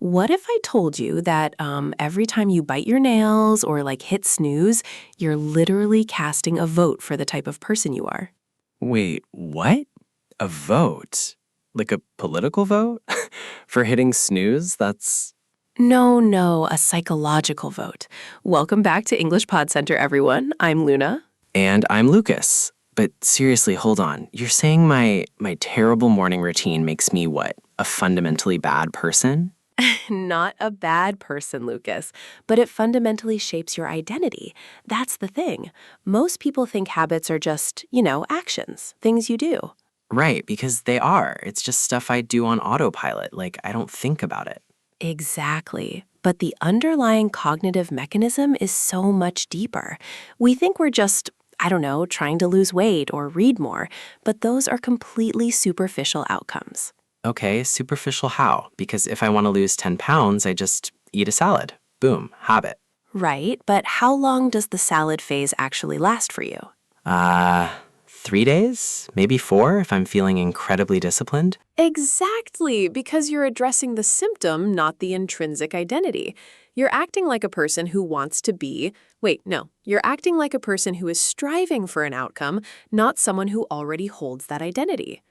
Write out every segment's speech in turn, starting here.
What if I told you that every time you bite your nails or hit snooze, you're literally casting a vote for the type of person you are? Wait, what? A vote? Like a political vote? For hitting snooze? That's... No, a psychological vote. Welcome back to English Pod Center, everyone. I'm Luna. And I'm Lucas. But seriously, hold on. You're saying my terrible morning routine makes me what? A fundamentally bad person? Not a bad person, Lucas, but it fundamentally shapes your identity. That's the thing. Most people think habits are just, actions, things you do. Right, because they are. It's just stuff I do on autopilot. I don't think about it. Exactly. But the underlying cognitive mechanism is so much deeper. We think we're just, trying to lose weight or read more, but those are completely superficial outcomes. Okay, superficial how? Because if I want to lose 10 pounds, I just eat a salad. Boom, habit. Right, but how long does the salad phase actually last for you? 3 days? Maybe 4 if I'm feeling incredibly disciplined? Exactly, because you're addressing the symptom, not the intrinsic identity. You're acting like a person who wants to be... You're acting like a person who is striving for an outcome, not someone who already holds that identity.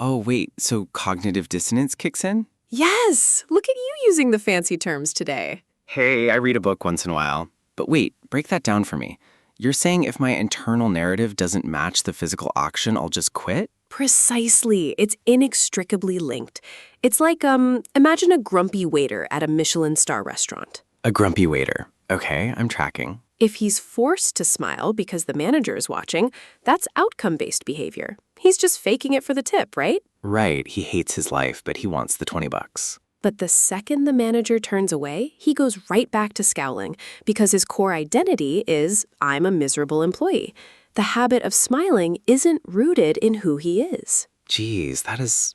Wait, so cognitive dissonance kicks in? Yes! Look at you using the fancy terms today. Hey, I read a book once in a while. But wait, break that down for me. You're saying if my internal narrative doesn't match the physical action, I'll just quit? Precisely. It's inextricably linked. It's like, imagine a grumpy waiter at a Michelin star restaurant. A grumpy waiter. Okay, I'm tracking. If he's forced to smile because the manager is watching, that's outcome-based behavior. He's just faking it for the tip, right? Right, he hates his life, but he wants the $20. But the second the manager turns away, he goes right back to scowling because his core identity is, I'm a miserable employee. The habit of smiling isn't rooted in who he is. Geez, that's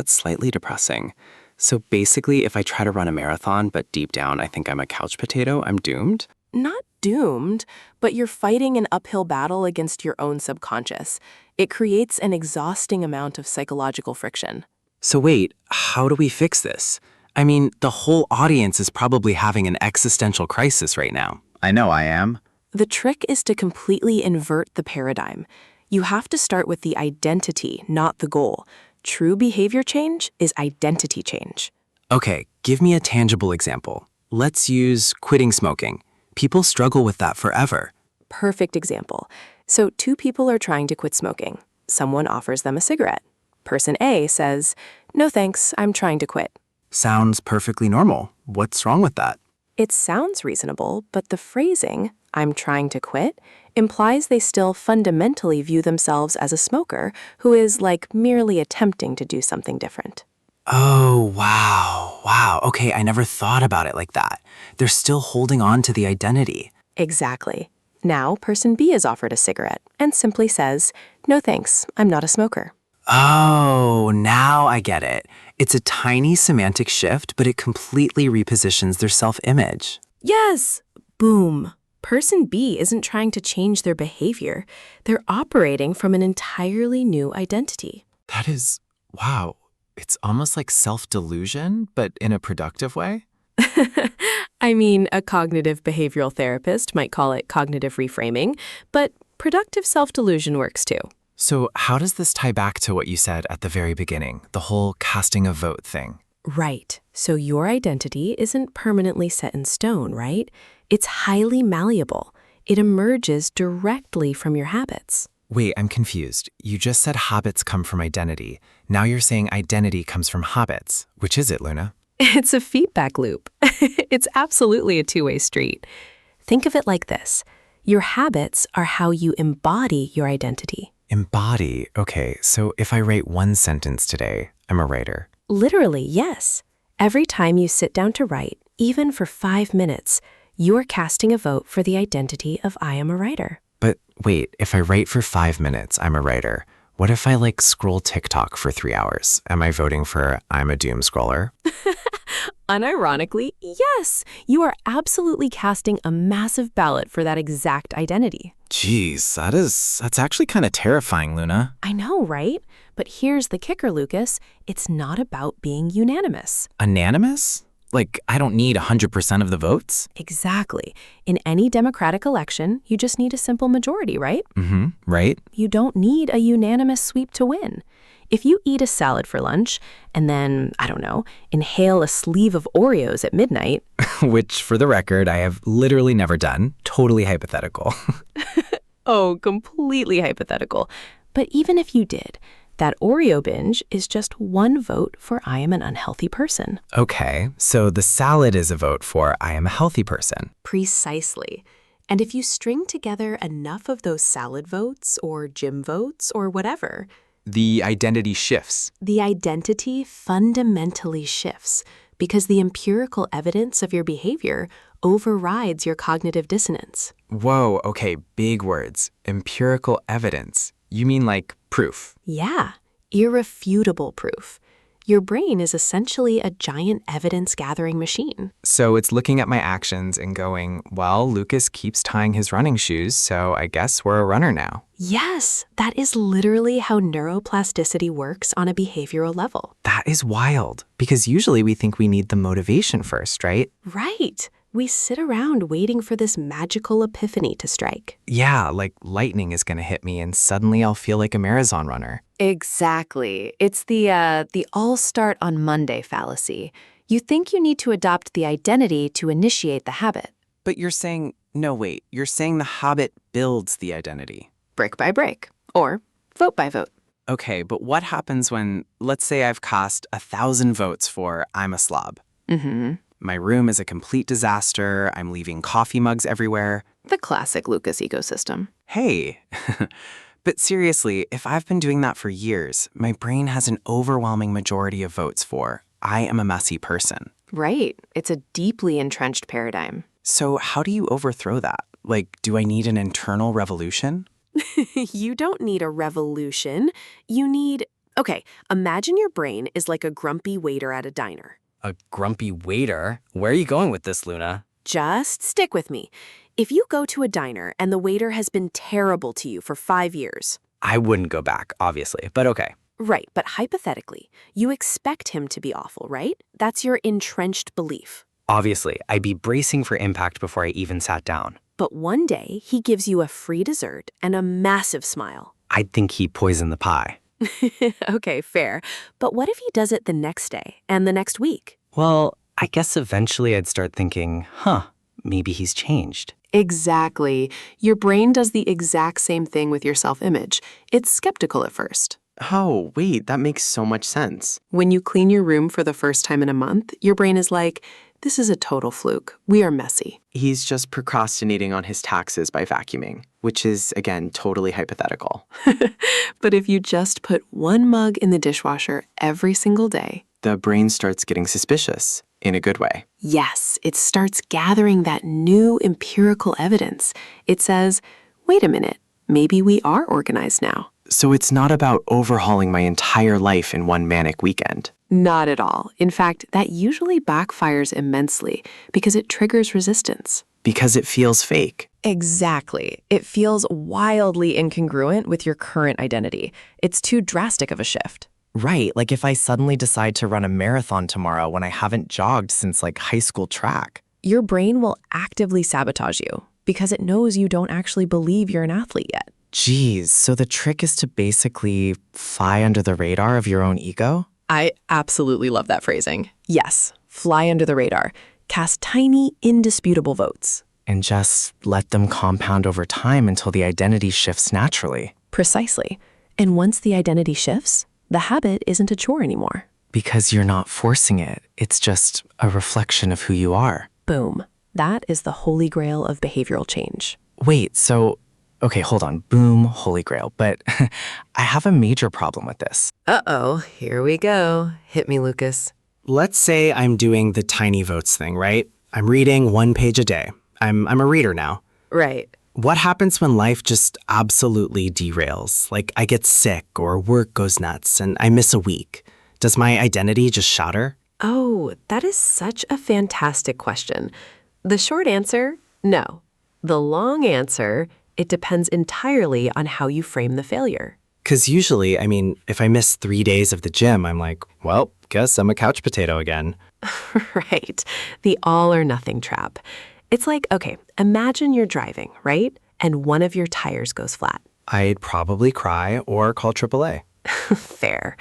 slightly depressing. So basically, if I try to run a marathon, but deep down I think I'm a couch potato, I'm doomed? Not doomed, but you're fighting an uphill battle against your own subconscious. It creates an exhausting amount of psychological friction. So wait, how do we fix this? I mean, the whole audience is probably having an existential crisis right now. I know I am. The trick is to completely invert the paradigm. You have to start with the identity, not the goal. True behavior change is identity change. Okay, give me a tangible example. Let's use quitting smoking. People struggle with that forever. Perfect example. So 2 people are trying to quit smoking. Someone offers them a cigarette. Person A says, "No thanks, I'm trying to quit." Sounds perfectly normal. What's wrong with that? It sounds reasonable, but the phrasing, "I'm trying to quit," implies they still fundamentally view themselves as a smoker who is merely attempting to do something different. Oh, wow. Okay, I never thought about it like that. They're still holding on to the identity. Exactly. Now, person B is offered a cigarette and simply says, "No thanks, I'm not a smoker." Oh, now I get it. It's a tiny semantic shift, but it completely repositions their self-image. Yes! Boom. Person B isn't trying to change their behavior. They're operating from an entirely new identity. That is, wow. It's almost like self-delusion, but in a productive way? I mean, a cognitive behavioral therapist might call it cognitive reframing, but productive self-delusion works too. So how does this tie back to what you said at the very beginning, the whole casting a vote thing? Right. So your identity isn't permanently set in stone, right? It's highly malleable. It emerges directly from your habits. Wait, I'm confused. You just said habits come from identity. Now you're saying identity comes from habits. Which is it, Luna? It's a feedback loop. It's absolutely a two-way street. Think of it like this. Your habits are how you embody your identity. Embody. Okay, so if I write one sentence today, I'm a writer. Literally, yes. Every time you sit down to write, even for 5 minutes, you're casting a vote for the identity of I am a writer. But wait, if I write for 5 minutes, I'm a writer. What if I scroll TikTok for 3 hours? Am I voting for I'm a doom scroller? Unironically, yes, you are absolutely casting a massive ballot for that exact identity. Jeez, that's actually kind of terrifying, Luna. I know, right? But here's the kicker, Lucas. It's not about being unanimous. Unanimous? Like, I don't need 100% of the votes? Exactly. In any democratic election, you just need a simple majority, right? Mm-hmm, right? You don't need a unanimous sweep to win. If you eat a salad for lunch and then, I don't know, inhale a sleeve of Oreos at midnight. Which, for the record, I have literally never done. Totally hypothetical. Oh, completely hypothetical. But even if you did, that Oreo binge is just one vote for I am an unhealthy person. Okay, so the salad is a vote for I am a healthy person. Precisely. And if you string together enough of those salad votes or gym votes or whatever, The identity shifts. the identity fundamentally shifts because the empirical evidence of your behavior overrides your cognitive dissonance. Whoa, okay, big words. Empirical evidence. You mean like proof? Yeah, irrefutable proof. Your brain is essentially a giant evidence-gathering machine. So it's looking at my actions and going, well, Lucas keeps tying his running shoes, so I guess we're a runner now. Yes, that is literally how neuroplasticity works on a behavioral level. That is wild, because usually we think we need the motivation first, right? Right. We sit around waiting for this magical epiphany to strike. Yeah, like lightning is going to hit me and suddenly I'll feel like a marathon runner. Exactly. It's the all start on Monday fallacy. You think you need to adopt the identity to initiate the habit, But you're saying, no, wait, you're saying the habit builds the identity. brick by brick, or vote by vote. Okay, but what happens when, let's say I've cast 1,000 votes for I'm a slob? Mm-hmm. My room is a complete disaster. I'm leaving coffee mugs everywhere. The classic Lucas ecosystem. Hey, but seriously, if I've been doing that for years, my brain has an overwhelming majority of votes for I am a messy person. Right. It's a deeply entrenched paradigm. So how do you overthrow that? Like, do I need an internal revolution? You don't need a revolution. You need... Okay, imagine your brain is like a grumpy waiter at a diner. A grumpy waiter? Where are you going with this, Luna? Just stick with me. If you go to a diner and the waiter has been terrible to you for 5 years, I wouldn't go back, obviously, but okay. right, but hypothetically, you expect him to be awful, right? That's your entrenched belief. Obviously, I'd be bracing for impact before I even sat down. But one day, he gives you a free dessert and a massive smile. I'd think he poisoned the pie. Okay, fair. But what if he does it the next day and the next week? Well, I guess eventually I'd start thinking, maybe he's changed. Exactly. Your brain does the exact same thing with your self-image. It's skeptical at first. Oh, wait, that makes so much sense. When you clean your room for the first time in a month, your brain is like, this is a total fluke. We are messy. He's just procrastinating on his taxes by vacuuming, which is, again, totally hypothetical. But if you just put one mug in the dishwasher every single day, The brain starts getting suspicious, in a good way. yes, it starts gathering that new empirical evidence. It says, wait a minute, maybe we are organized now. So it's not about overhauling my entire life in one manic weekend. Not at all. In fact, that usually backfires immensely because it triggers resistance. Because it feels fake. Exactly. It feels wildly incongruent with your current identity. It's too drastic of a shift. Right, like if I suddenly decide to run a marathon tomorrow when I haven't jogged since like high school track. Your brain will actively sabotage you because it knows you don't actually believe you're an athlete yet. Geez, so the trick is to basically fly under the radar of your own ego? I absolutely love that phrasing. Yes, fly under the radar. Cast tiny, indisputable votes. And just let them compound over time until the identity shifts naturally. Precisely. And once the identity shifts, the habit isn't a chore anymore. Because you're not forcing it. It's just a reflection of who you are. Boom. That is the holy grail of behavioral change. Wait, so... Okay, hold on. Boom, holy grail. But I have a major problem with this. Uh-oh, here we go. Hit me, Lucas. Let's say I'm doing the tiny votes thing, right? I'm reading 1 page a day. I'm a reader now. Right. What happens when life just absolutely derails? Like I get sick or work goes nuts and I miss a week. Does my identity just shatter? Oh, that is such a fantastic question. The short answer, no. The long answer, it depends entirely on how you frame the failure. Because usually, if I miss 3 days of the gym, I'm like, well, guess I'm a couch potato again. Right. The all or nothing trap. It's like, okay, imagine you're driving, right? And one of your tires goes flat. I'd probably cry or call AAA. Fair.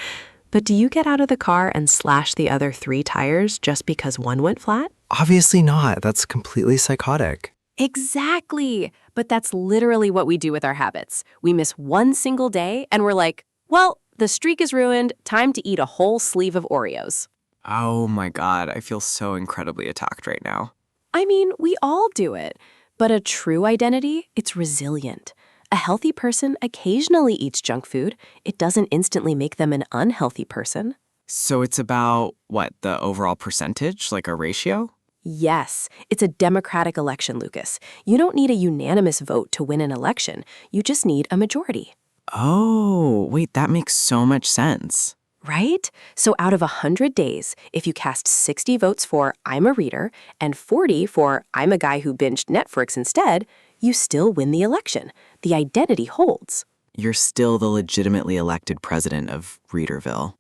But do you get out of the car and slash the other 3 tires just because one went flat? Obviously not. That's completely psychotic. Exactly. But that's literally what we do with our habits. We miss one single day and we're like, well, the streak is ruined. Time to eat a whole sleeve of Oreos. Oh my God, I feel so incredibly attacked right now. I mean, we all do it. But a true identity, it's resilient. A healthy person occasionally eats junk food. It doesn't instantly make them an unhealthy person. So it's about, what, the overall percentage, like a ratio? Yes, it's a democratic election, Lucas. You don't need a unanimous vote to win an election. You just need a majority. Oh, wait, that makes so much sense. Right? So out of 100 days, if you cast 60 votes for I'm a reader and 40 for I'm a guy who binged Netflix instead, you still win the election. The identity holds. You're still the legitimately elected president of Readerville.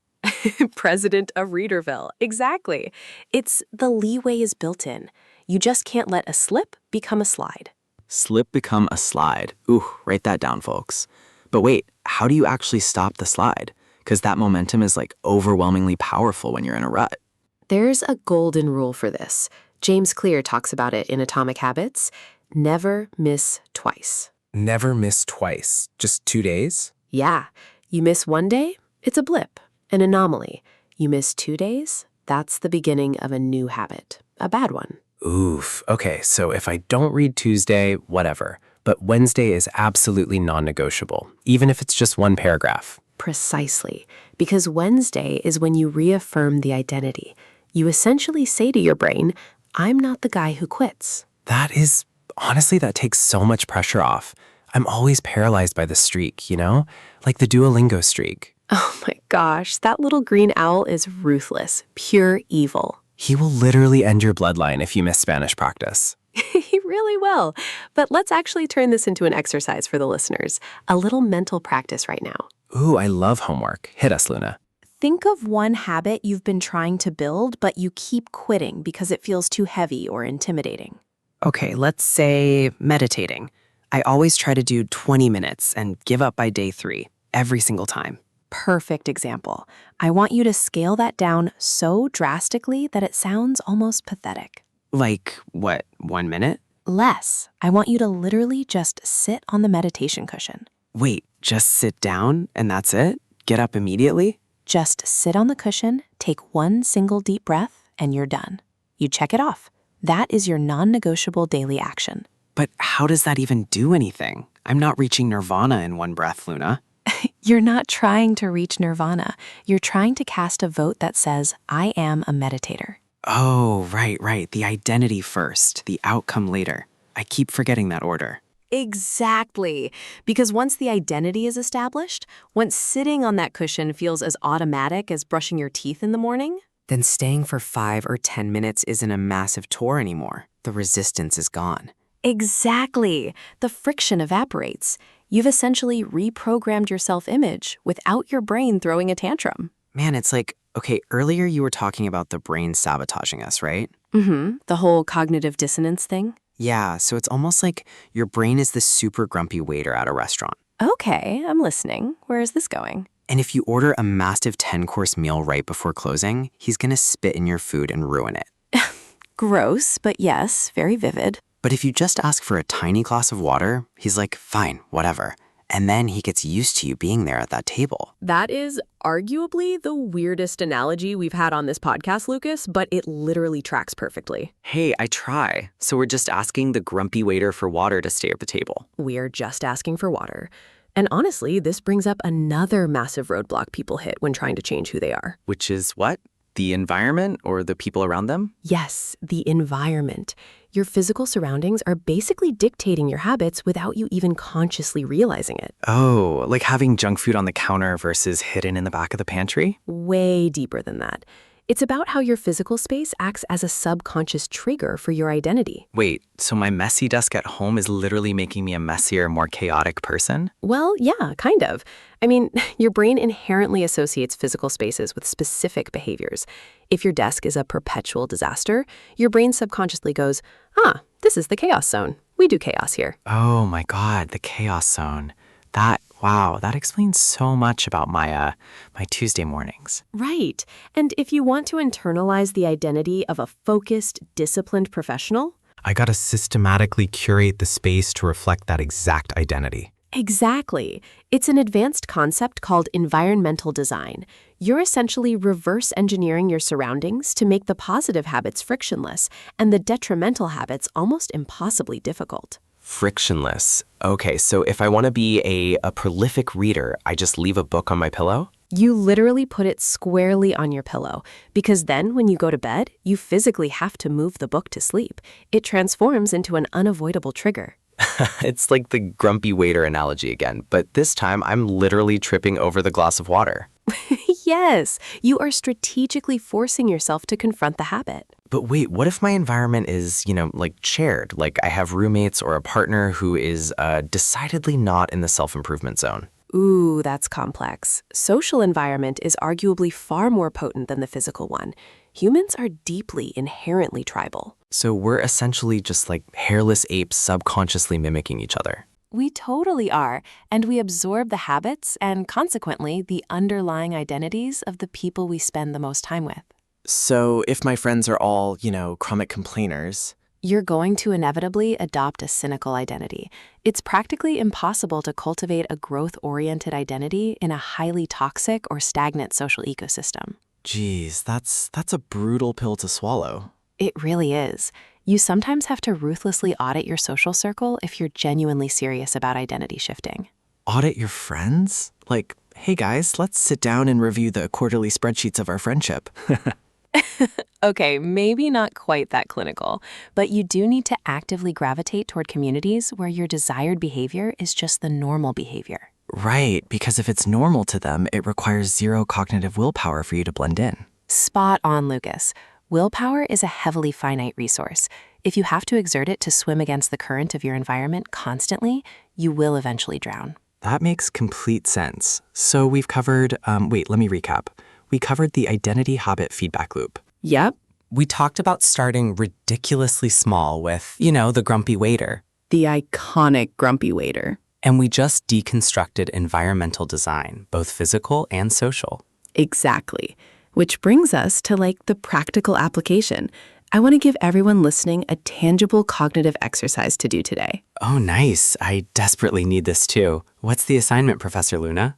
President of Readerville. Exactly. It's the leeway is built in. You just can't let a slip become a slide. Slip become a slide. Ooh, write that down, folks. But wait, how do you actually stop the slide? Because that momentum is like overwhelmingly powerful when you're in a rut. There's a golden rule for this. James Clear talks about it in Atomic Habits. Never miss twice. Never miss twice. Just 2 days? Yeah. You miss one day, it's a blip, an anomaly. You miss 2 days, that's the beginning of a new habit, a bad one. Oof. Okay, so if I don't read Tuesday, whatever. But Wednesday is absolutely non-negotiable, even if it's just one paragraph. Precisely. Because Wednesday is when you reaffirm the identity. You essentially say to your brain, I'm not the guy who quits. Honestly, that takes so much pressure off. I'm always paralyzed by the streak, you know? Like the Duolingo streak. Oh my gosh, that little green owl is ruthless, pure evil. He will literally end your bloodline if you miss Spanish practice. He really will. But let's actually turn this into an exercise for the listeners, a little mental practice right now. Ooh, I love homework. Hit us, Luna. Think of one habit you've been trying to build, but you keep quitting because it feels too heavy or intimidating. Okay, let's say meditating. I always try to do 20 minutes and give up by day 3, every single time. Perfect example. I want you to scale that down so drastically that it sounds almost pathetic. Like, what, 1 minute? Less. I want you to literally just sit on the meditation cushion. Wait, just sit down and that's it? Get up immediately? Just sit on the cushion, take one single deep breath, and you're done. You check it off. That is your non-negotiable daily action. But how does that even do anything? I'm not reaching nirvana in one breath, Luna. You're not trying to reach nirvana. You're trying to cast a vote that says, I am a meditator. Oh, right. The identity first, the outcome later. I keep forgetting that order. Exactly. Because once the identity is established, once sitting on that cushion feels as automatic as brushing your teeth in the morning, Then staying for 5 or 10 minutes isn't a massive chore anymore. The resistance is gone. exactly. The friction evaporates. You've essentially reprogrammed your self-image without your brain throwing a tantrum. Man, it's like, okay, earlier you were talking about the brain sabotaging us, right? The whole cognitive dissonance thing. Yeah, so it's almost like your brain is the super grumpy waiter at a restaurant. Okay, I'm listening. Where is this going? And if you order a massive 10-course meal right before closing, he's gonna spit in your food and ruin it. Gross, but yes, very vivid. But if you just ask for a tiny glass of water, he's like, fine, whatever. And then he gets used to you being there at that table. That is arguably the weirdest analogy we've had on this podcast, Lucas, but it literally tracks perfectly. Hey, I try. So we're just asking the grumpy waiter for water to stay at the table. We're just asking for water. And honestly, this brings up another massive roadblock people hit when trying to change who they are. Which is what? The environment or the people around them? Yes, the environment. Your physical surroundings are basically dictating your habits without you even consciously realizing it. Oh, like having junk food on the counter versus hidden in the back of the pantry? Way deeper than that. It's about how your physical space acts as a subconscious trigger for your identity. Wait, so my messy desk at home is literally making me a messier, more chaotic person? Well, yeah, kind of. I mean, your brain inherently associates physical spaces with specific behaviors. If your desk is a perpetual disaster, your brain subconsciously goes, this is the chaos zone. We do chaos here. Oh my God, the chaos zone. Wow, that explains so much about my Tuesday mornings. Right. And if you want to internalize the identity of a focused, disciplined professional, I gotta systematically curate the space to reflect that exact identity. exactly. It's an advanced concept called environmental design. You're essentially reverse engineering your surroundings to make the positive habits frictionless and the detrimental habits almost impossibly difficult. Frictionless. Okay, so if I want to be a prolific reader, I just leave a book on my pillow? You literally put it squarely on your pillow, because then when you go to bed, you physically have to move the book to sleep. It transforms into an unavoidable trigger. It's like the grumpy waiter analogy again, but this time I'm literally tripping over the glass of water. Yes, you are strategically forcing yourself to confront the habit. But wait, what if my environment is, like shared? Like I have roommates or a partner who is decidedly not in the self-improvement zone. Ooh, that's complex. Social environment is arguably far more potent than the physical one. Humans are deeply, inherently tribal. So we're essentially just like hairless apes subconsciously mimicking each other. We totally are, and we absorb the habits and, consequently, the underlying identities of the people we spend the most time with. So if my friends are all, chronic complainers, You're going to inevitably adopt a cynical identity. It's practically impossible to cultivate a growth-oriented identity in a highly toxic or stagnant social ecosystem. geez, that's a brutal pill to swallow. It really is. You sometimes have to ruthlessly audit your social circle if you're genuinely serious about identity shifting. Audit your friends? Like, hey guys, let's sit down and review the quarterly spreadsheets of our friendship. Okay, maybe not quite that clinical, but you do need to actively gravitate toward communities where your desired behavior is just the normal behavior. Right, because if it's normal to them, it requires zero cognitive willpower for you to blend in. Spot on, Lucas. Willpower is a heavily finite resource. If you have to exert it to swim against the current of your environment constantly, you will eventually drown. That makes complete sense. So we've covered, wait, let me recap. We covered the identity habit feedback loop. Yep. We talked about starting ridiculously small with, the grumpy waiter. The iconic grumpy waiter. And we just deconstructed environmental design, both physical and social. Exactly. Which brings us to the practical application. I want to give everyone listening a tangible cognitive exercise to do today. Oh, nice. I desperately need this too. What's the assignment, Professor Luna?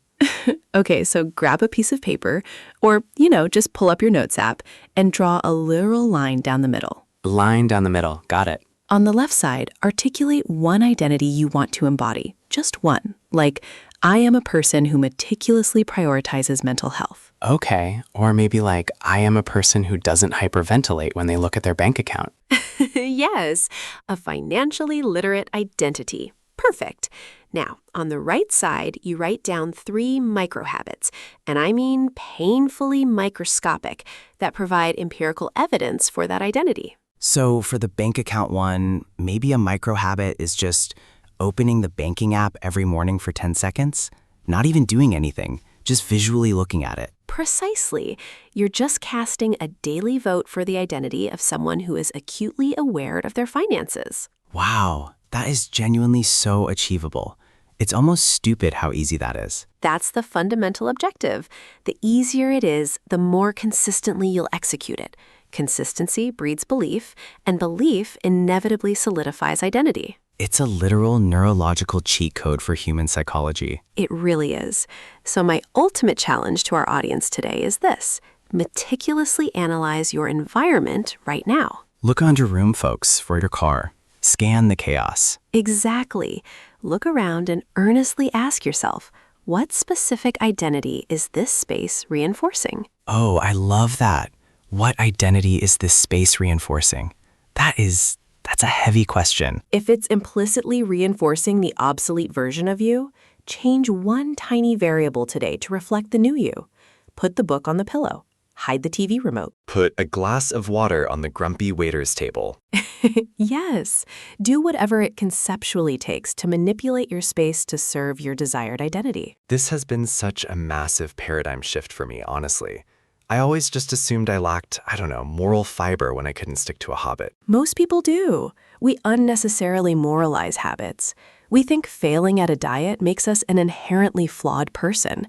Okay, so grab a piece of paper or, just pull up your notes app and draw a literal line down the middle. Line down the middle. Got it. On the left side, articulate one identity you want to embody. Just one. Like, I am a person who meticulously prioritizes mental health. Okay. Or maybe I am a person who doesn't hyperventilate when they look at their bank account. Yes, a financially literate identity. Perfect. Now, on the right side, you write down 3 microhabits, and I mean painfully microscopic, that provide empirical evidence for that identity. So for the bank account one, maybe a micro habit is just opening the banking app every morning for 10 seconds, not even doing anything, just visually looking at it. Precisely. You're just casting a daily vote for the identity of someone who is acutely aware of their finances. Wow, that is genuinely so achievable. It's almost stupid how easy that is. That's the fundamental objective. The easier it is, the more consistently you'll execute it. Consistency breeds belief, and belief inevitably solidifies identity. It's a literal neurological cheat code for human psychology. It really is. So my ultimate challenge to our audience today is this: meticulously analyze your environment right now. Look around your room, folks, for your car. Scan the chaos. Exactly. Look around and earnestly ask yourself, what specific identity is this space reinforcing? Oh, I love that. What identity is this space reinforcing? That's a heavy question. If it's implicitly reinforcing the obsolete version of you, change one tiny variable today to reflect the new you. Put the book on the pillow. Hide the TV remote. put a glass of water on the grumpy waiter's table. Yes. Do whatever it conceptually takes to manipulate your space to serve your desired identity. This has been such a massive paradigm shift for me, honestly. I always just assumed I lacked, moral fiber when I couldn't stick to a habit. Most people do. We unnecessarily moralize habits. We think failing at a diet makes us an inherently flawed person.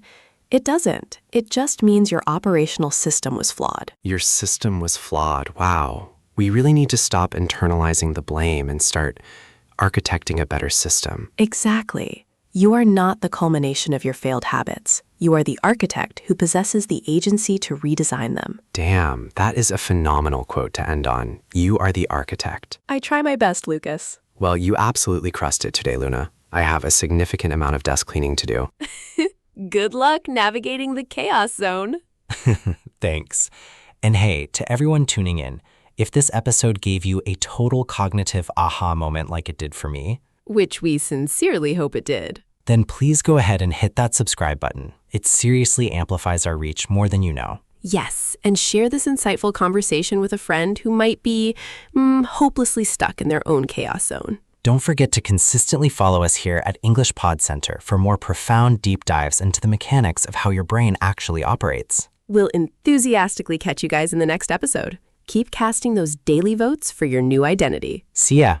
It doesn't. It just means your operational system was flawed. Your system was flawed. Wow. We really need to stop internalizing the blame and start architecting a better system. Exactly. You are not the culmination of your failed habits. You are the architect who possesses the agency to redesign them. Damn, that is a phenomenal quote to end on. You are the architect. I try my best, Lucas. Well, you absolutely crushed it today, Luna. I have a significant amount of desk cleaning to do. Good luck navigating the chaos zone. Thanks. And hey, to everyone tuning in, if this episode gave you a total cognitive aha moment like it did for me, Which we sincerely hope it did. then please go ahead and hit that subscribe button. It seriously amplifies our reach more than you know. Yes, and share this insightful conversation with a friend who might be hopelessly stuck in their own chaos zone. Don't forget to consistently follow us here at English Pod Center for more profound deep dives into the mechanics of how your brain actually operates. We'll enthusiastically catch you guys in the next episode. Keep casting those daily votes for your new identity. See ya!